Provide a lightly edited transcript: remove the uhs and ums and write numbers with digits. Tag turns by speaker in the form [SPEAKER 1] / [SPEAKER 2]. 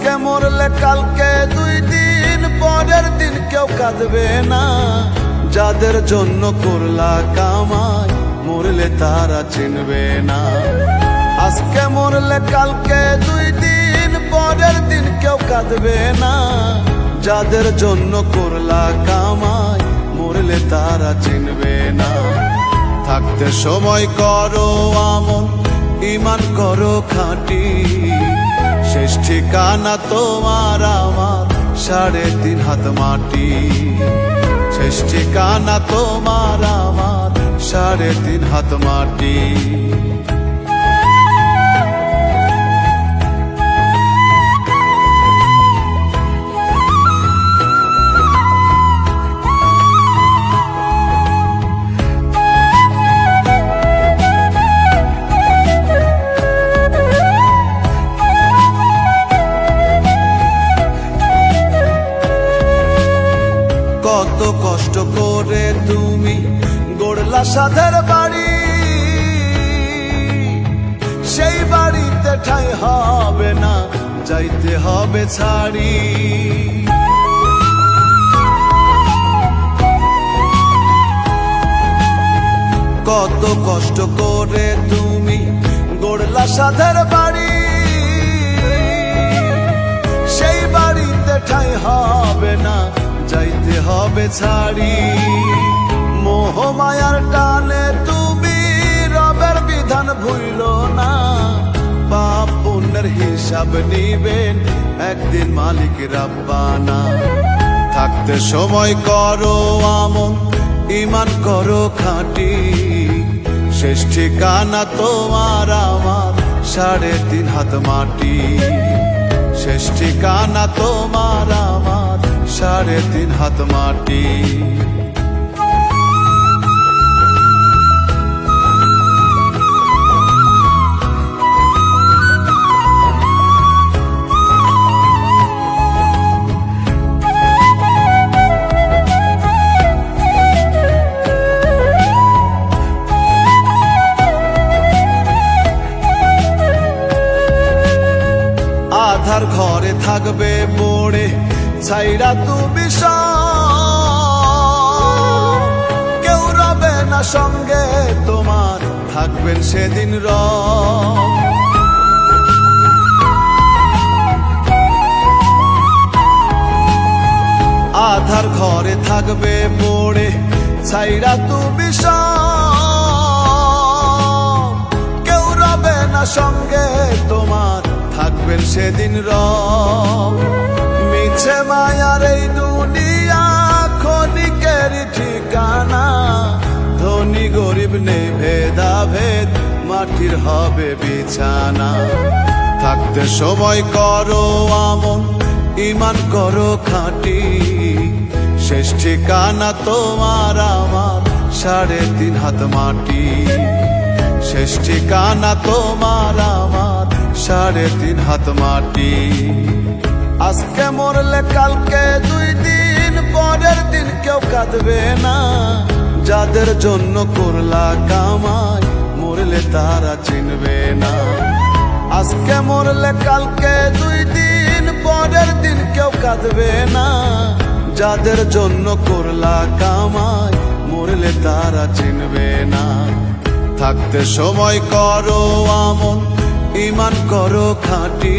[SPEAKER 1] আজকে মরলে কালকে 2 দিন পরের দিন কেউ কাঁদবে না। যাদের জন্য করলা কামাই মরলে তারা চিনবে না। আজকে মরলে কালকে 2 দিন পরের দিন কেউ কাঁদবে না। যাদের জন্য করলা কামাই মরলে তারা চিনবে না। থাকতে সময় করো আমল, ঈমান করো খাঁটি, শেষ ঠিকানা তোমার আমার 3.5 হাত মাটি। শেষ ঠিকানা তোমার আমার 3.5 হাত মাটি। কত কষ্ট করে তুমি গড়লা সাধের বাড়ি, সেই বাড়িতে ঠাঁই হবে না, যাইতে হবে ছাড়ি। কত কষ্ট করে তুমি গড়লা সাধের বাড়ি, সেই বাড়িতে ঠাঁই হবে না, যাইতে হবে ছাড়ি। মোহ মায়ার টানে তুমি রবের বিধান ভুইলো না। পাপ পুণ্যের হিসাব নিবেন একদিন মালিক রাব্বানা। থাকতে সময় করো আমল, ঈমান করো খাঁটি, শেষ ঠিকানা তোমার আমার 3.5 হাত মাটি। শেষ ঠিকানা তোমার আমার 3.5 হাত মাটি। আধার ঘরে থাকবে পড়ে ছাইরা তুমি সব, কেউ রবে না সঙ্গে তোমার, থাকবেন সেদিন রব। আধার ঘরে থাকবে পড়ে ছাইরা তুমি সব, কেউ রবে না সঙ্গে তোমার, থাকবেন সেদিন রব। মিছে মায়ার এই দুনিয়া ক্ষণিকের ঠিকানা, ধনী গরিব নেই ভেদাভেদ, মাটির হবে বিছানা। থাকতে সময় করো আমল, ঈমান করো খাঁটি, শেষ ঠিকানা তোমার আমার 3.5 হাত মাটি। শেষ ঠিকানা তোমার আমার 3.5 হাত মাটি। আজকে মরলে কালকে 2 দিন পরের দিন কেউ কাঁদবে না। যাদের জন্য করলা কামাই মরলে তারা চিনবে না। আজকে মরলে কালকে 2 দিন পরের দিন কেউ কাঁদবে না। যাদের জন্য করলা কামাই মরলে তারা চিনবে না। থাকতে সময় করো আমল, ঈমান করো খাঁটি,